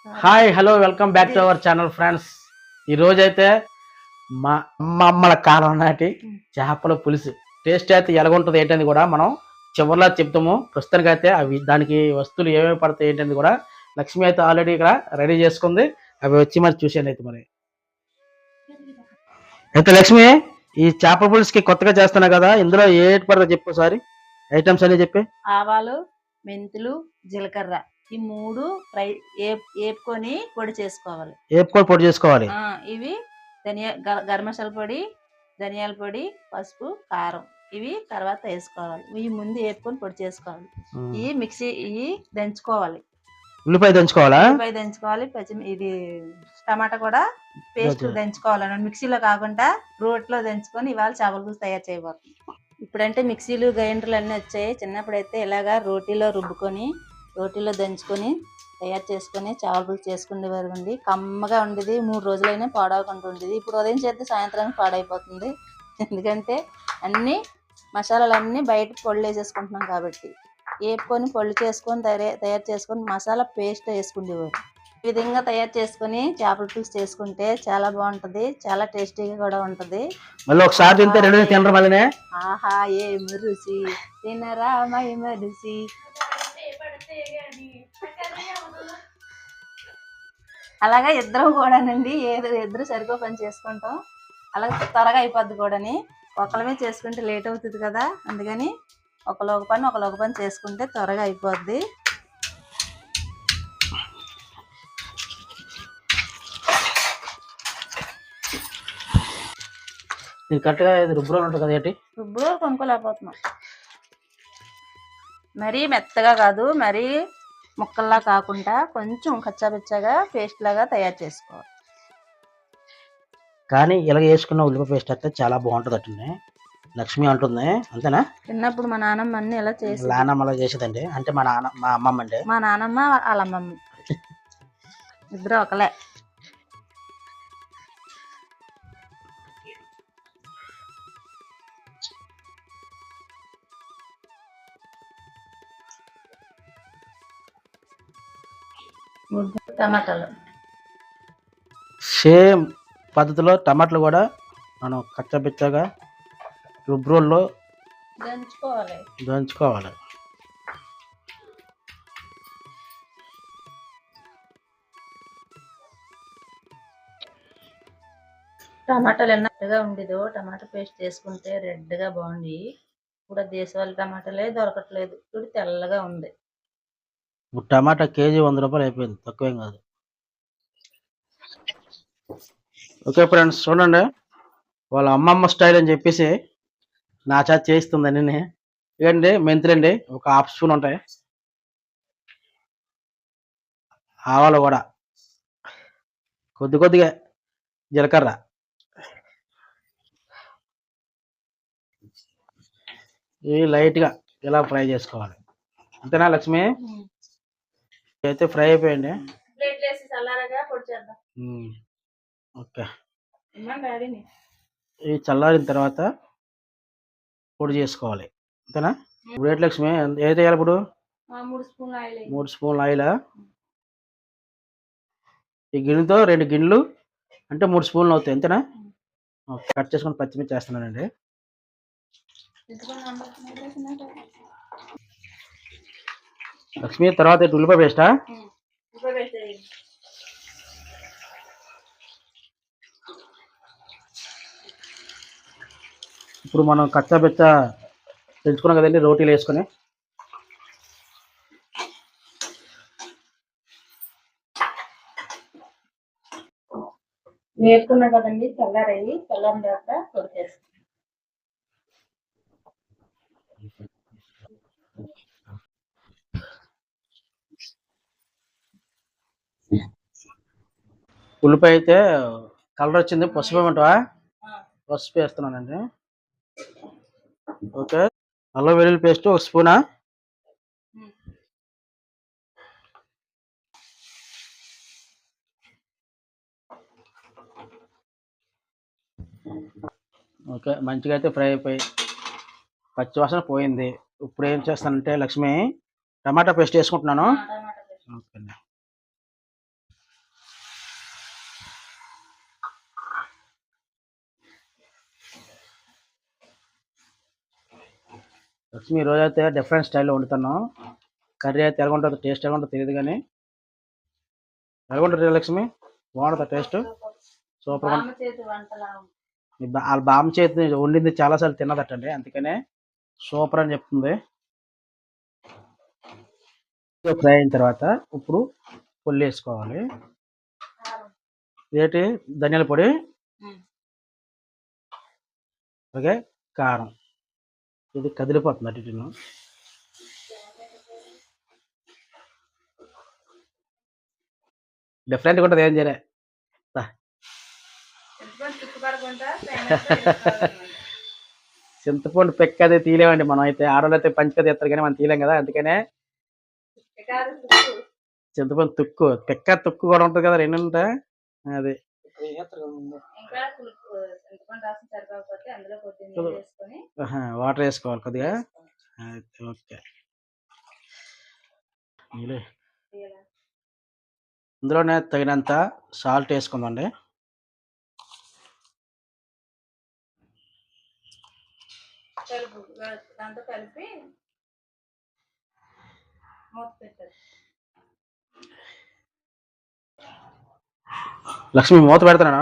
Hi hello welcome back to our channel friends. ఈ రోజైతే మా అమ్మల కాలం నాటి చేపల పులుసు టేస్ట్ అయితే ఎలాగుంటుంది ఏంటని కూడా మనం చివరిలో చెప్తాము. ప్రస్తుతానికి అయితే అవి దానికి వస్తువులు ఏమేమి పడతాయి ఏంటని కూడా లక్ష్మి అయితే ఆల్రెడీ ఇక్కడ రెడీ చేసుకుంది. అవి వచ్చి మరి చూసాను అయితే మరి అయితే లక్ష్మి ఈ చేపల పులుసుకి కొత్తగా చేస్తున్నా కదా, ఇందులో ఏటి పడతా చెప్పు సారి ఐటమ్స్ అనే చెప్పి. ఆవాలు, మెంతులు, జీలకర్ర ఈ మూడు ఫ్రై వేపుకొని పొడి చేసుకోవాలి. వేపుకొని పొడి చేసుకోవాలి. ఇవి గరం మసాలా పొడి, ధనియాల పొడి, పసుపు, కారం ఇవి తర్వాత వేసుకోవాలి. ఇవి ముందు వేపుకొని పొడి చేసుకోవాలి. ఇవి మిక్సీ ఇవి దంచుకోవాలి. ఉల్లిపాయ దంచుకోవాలా? ఉల్లిపాయ దంచుకోవాలి. ఇది టమాటా కూడా పేస్ట్ దంచుకోవాలి. మిక్సీలో కాకుండా రోట్లో దంచుకొని ఇవాళ చేపల పులుసు తయారు చేయబోతుంది. ఇప్పుడంటే మిక్సీలు గ్రైండర్లు అన్నీ వచ్చాయి. చిన్నప్పుడు అయితే ఇలాగా రోటీలో రుబ్బుకొని రోటీలో దంచుకొని తయారు చేసుకొని చేపల పులుసు చేసుకునేవారు అండి. కమ్మగా ఉండేది. 3 రోజులైనా పాడవకుండా ఉండేది. ఇప్పుడు ఉదయం చేస్తే సాయంత్రానికి పాడైపోతుంది. ఎందుకంటే అన్ని మసాలాలు అన్నీ బయట పొళ్ళు వేసేసుకుంటున్నాం కాబట్టి వేపుకొని పొళ్ళు చేసుకొని తయారు చేసుకొని మసాలా పేస్ట్ వేసుకునేవారు. ఈ విధంగా తయారు చేసుకుని చేపల పులుసు చేసుకుంటే చాలా బాగుంటది. చాలా టేస్టీగా కూడా ఉంటది. మళ్ళీ ఒకసారి తింటే రెండు తినరు మళ్ళీ. ఆహా ఏమి రుచి తినరా ఏమి రుచి. అలాగా ఇద్దరు కూడానండి ఇద్దరు సరిగ్గా పని చేసుకుంటాం. అలాగే త్వరగా అయిపోద్ది కూడాని. ఒకళ్ళమే చేసుకుంటే లేట్ అవుతుంది కదా, అందుకని ఒకళ్ళు ఒక పని చేసుకుంటే త్వరగా అయిపోద్ది. కరెక్ట్గా రుబ్బురోలు ఉంటుంది కదా, ఏంటి రుబ్బురోలు కొనుక్కోలేకపోతున్నాం. మరీ మెత్తగా కాదు, మరీ ముక్కల్లా కాకుండా కొంచెం కచ్చాపిచ్చాగా పేస్ట్ లాగా తయారు చేసుకోవాలి. కానీ ఇలా వేసుకున్న ఉల్లిపాయ పేస్ట్ అయితే చాలా బాగుంటుంది అట్టుంది లక్ష్మి అంటుంది. అంతేనా? చిన్నప్పుడు మా నాన్నమ్మ అన్ని ఇలా చేసి నాన్నమ్మ అలా చేసేదండి. అంటే మా అమ్మమ్మ అండి. మా నాన్నమ్మ వాళ్ళ అమ్మమ్మ ఇద్దరు ఒకలే. టమాటాలు సేమ్ పద్ధతిలో టమాటాలు కూడా మనం కచ్చపిచ్చగా రుబ్బురోల్లో దంచుకోవాలి. టమాటాలు ఎన్నట్టుగా ఉండేదో టమాటా పేస్ట్ చేసుకుంటే రెడ్గా బాగుంది. ఇప్పుడు దేశవాళీ టమాటాలే దొరకట్లేదు. ఇప్పుడు తెల్లగా ఉంది. ఇప్పుడు టమాటా కేజీ 100 రూపాయలు అయిపోయింది, తక్కువేం కాదు. ఓకే ఫ్రెండ్స్ చూడండి, వాళ్ళ అమ్మమ్మ స్టైల్ అని చెప్పేసి నా చేత చేయిస్తుందండి. ఇదండి మెంతులండి, ఒక హాఫ్ స్పూన్ ఉంటాయి. ఆవాలు కూడా కొద్దిగా జీలకర్ర, ఇవి లైట్గా ఇలా ఫ్రై చేసుకోవాలి. అంతేనా లక్ష్మి? అయితే ఫ్రై అయిపోయండి. ఓకే, ఇవి చల్లారిన తర్వాత పొడి చేసుకోవాలి. అంతేనా? ఇప్పుడు ఏంటి లక్ష్మి ఏది వేయాలి ఇప్పుడు? 3 స్పూన్ల ఆయిల్. ఈ గిన్నెతో 2 గిన్నెలు అంటే 3 స్పూన్లు అవుతాయి. అంతేనా? కట్ చేసుకొని పచ్చిమిర్చి చేస్తున్నానండి. లక్ష్మి తర్వాత ఉల్లిపాయ పేస్టా? ఇప్పుడు మనం కచ్చాబెచ్చ తెంచుకున్నాం కదండి, రోటీలు వేసుకొని వేసుకున్నా కదండి. చల్లారి తర్వాత పొడి చేస్తాం. ఉల్లిపాయ అయితే కలర్ వచ్చింది. పసుపు ఏమంటావా? పసుపు వేస్తున్నానండి. ఓకే, అల్లం వెల్లుల్లి పేస్ట్ 1 స్పూనా? ఓకే, మంచిగా అయితే ఫ్రై అయిపోయి పచ్చి వాసన పోయింది. ఇప్పుడు ఏం చేస్తానంటే లక్ష్మి టమాటా పేస్ట్ వేసుకుంటున్నాను. ఓకే, లక్ష్మి ఈ రోజు అయితే డిఫరెంట్ స్టైల్లో వండుతున్నాం. కర్రీ అయితే ఎలా ఉంటుందో టేస్ట్ ఎలా ఉంటుందో తెలియదు కానీ ఎలా ఉంటుంది లక్ష్మి? బాగుంటుందా టేస్ట్? సూపర్. బామ్మ చేతి వంటలా ఉంది. వాళ్ళ బామ్మ చేతి వండింది చాలాసార్లు తిన్నదటండి, అందుకనే సూపర్ అని చెప్తుంది. ఫ్రై అయిన తర్వాత ఇప్పుడు పొల్లు వేసుకోవాలి. ఏంటి? ధనియాల పొడి, అలాగే కారం. ఇది కదిలిపోతుంది అటు ఇటును. డిఫరెంట్గా ఉంటుంది, ఏం చేయలే. చింతపండు పెక్క అదే తీయలేమండి మనం అయితే. ఆడవాళ్ళు అయితే పంచక తీస్తారు కానీ మనం తీయలేం కదా, అందుకనే చింతపండు తుక్కు, పెక్క తుక్కు కూడా ఉంటుంది కదా, రెండు ఉంటాయి. అది వాటర్ వేసుకోవాలి కొద్దిగా. ఓకే, ఇందులోనే తగినంత సాల్ట్ వేసుకుందండి. కలిపి లక్ష్మి మూత పెడతానా?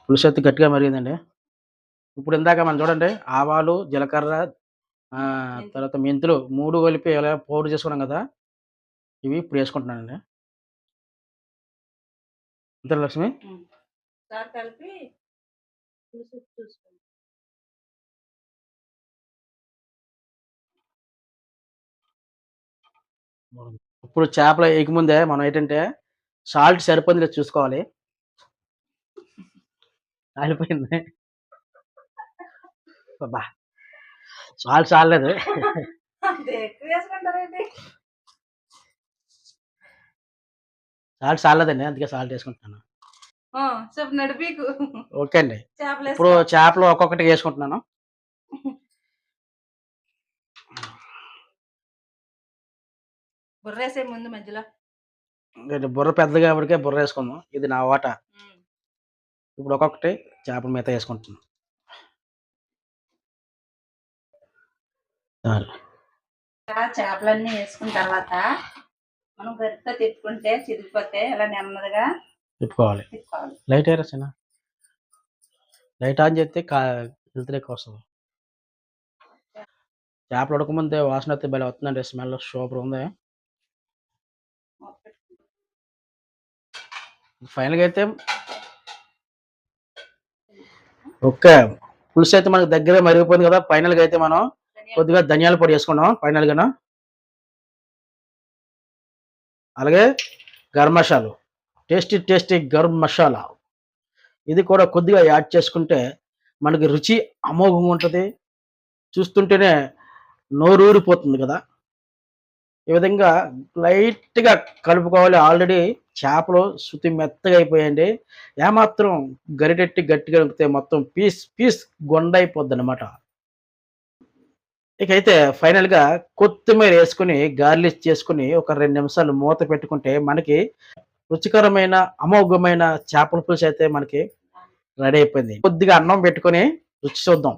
పులుసు అయితే గట్టిగా మరిగిందండి. ఇప్పుడు ఇందాక మనం చూడండి ఆవాలు, జీలకర్ర, తర్వాత మెంతులు 3 కలిపి ఎలా పౌడర్ చేసుకున్నాం కదా, ఇవి ఇప్పుడు వేసుకుంటున్నానండి. అంతే లక్ష్మి. కలిపి ఇప్పుడు చేపలు వేయకముందే మనం ఏంటంటే సాల్ట్ సరిపోయింది లేదు చూసుకోవాలి. కాలిపోయింది. బా సాల్ట్ చాలలేదు. సాల్ట్ చాలలేదండి, అందుకే సాల్ట్ వేసుకుంటున్నాను. ఓకే అండి. ఇప్పుడు చేపలు ఒక్కొక్కటి వేసుకుంటున్నాను. బుర్రేసే ముందు మధ్యలో బుర్ర పెద్దగా కాబట్టి బుర్ర వేసుకుందాం. ఇది నా వాట. ఇప్పుడు ఒక్కొక్కటి చేపల మీద వేసుకుంటున్నాను. చేపలన్నీ వేసుకున్న తర్వాత మనం గరిటతో తిప్పుకుంటే చిరిగిపోతే ఇలా నెమ్మదిగా తిప్పుకోవాలి. లైట్ అయ్యారా చిన్న? లైట్ ఆన్ చేస్తే వెళ్తే ఎక్కువ వస్తుంది. చేపలు ఉడకముందే వాసన అయితే భలే వస్తుందండి, స్మెల్ సూపర్ ఉంది. ఫైనల్గా అయితే ఓకే, పులుసు అయితే మనకు దగ్గర మరిగిపోయింది కదా. ఫైనల్గా అయితే మనం కొద్దిగా ధనియాల పొడి వేసుకున్నాం ఫైనల్గా. అలాగే గరం మసాలా, టేస్టీ గరం మసాలా ఇది కూడా కొద్దిగా యాడ్ చేసుకుంటే మనకి రుచి అమోఘంగా ఉంటుంది. చూస్తుంటేనే నోరూరిపోతుంది కదా. ఈ విధంగా లైట్గా కలుపుకోవాలి. ఆల్రెడీ చేపలు శుతి మెత్తగా అయిపోయాయండి. ఏమాత్రం గరిటెట్టి గట్టిగా కలిపితే మొత్తం పీస్ గొండ అయిపోద్ది అనమాట. ఇకైతే ఫైనల్గా కొత్తిమీర వేసుకుని గార్లిష్ చేసుకుని ఒక 2 నిమిషాలు మూత పెట్టుకుంటే మనకి రుచికరమైన అమోఘమైన చేపల పులుసు అయితే మనకి రెడీ అయిపోయింది. కొద్దిగా అన్నం పెట్టుకొని రుచి చూద్దాం.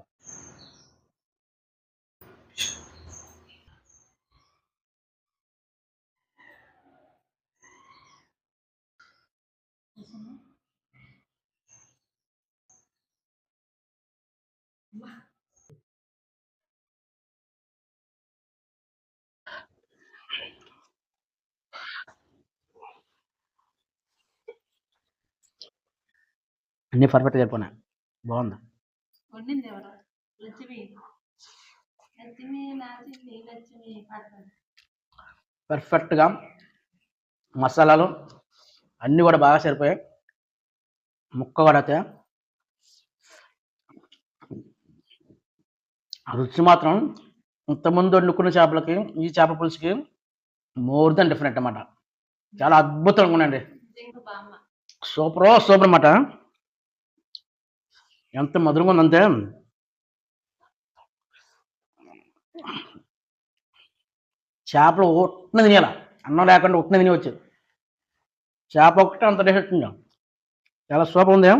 అన్ని పర్ఫెక్ట్గా అయిపోయినాయి. బాగుంది. పర్ఫెక్ట్గా మసాలాలు అన్నీ కూడా బాగా సరిపోయాయి. ముక్క కూడా అయితే రుచి మాత్రం ఇంతకుముందు వండుకున్న చేపలకి ఈ చేప పులుసుకి మోర్ దెన్ డిఫరెంట్ అన్నమాట. చాలా అద్భుతంగా ఉందండి. సూపర్ అన్నమాట. ఎంత మధురంగా ఉందంటే చేపలు ఉట్టిన తినేయాల, అన్నం లేకుండా ఉట్టిన తినేవచ్చు. చేప ఒకటి అంత టేస్ట్ వచ్చింది. చాలా సూపర్ ఉంది.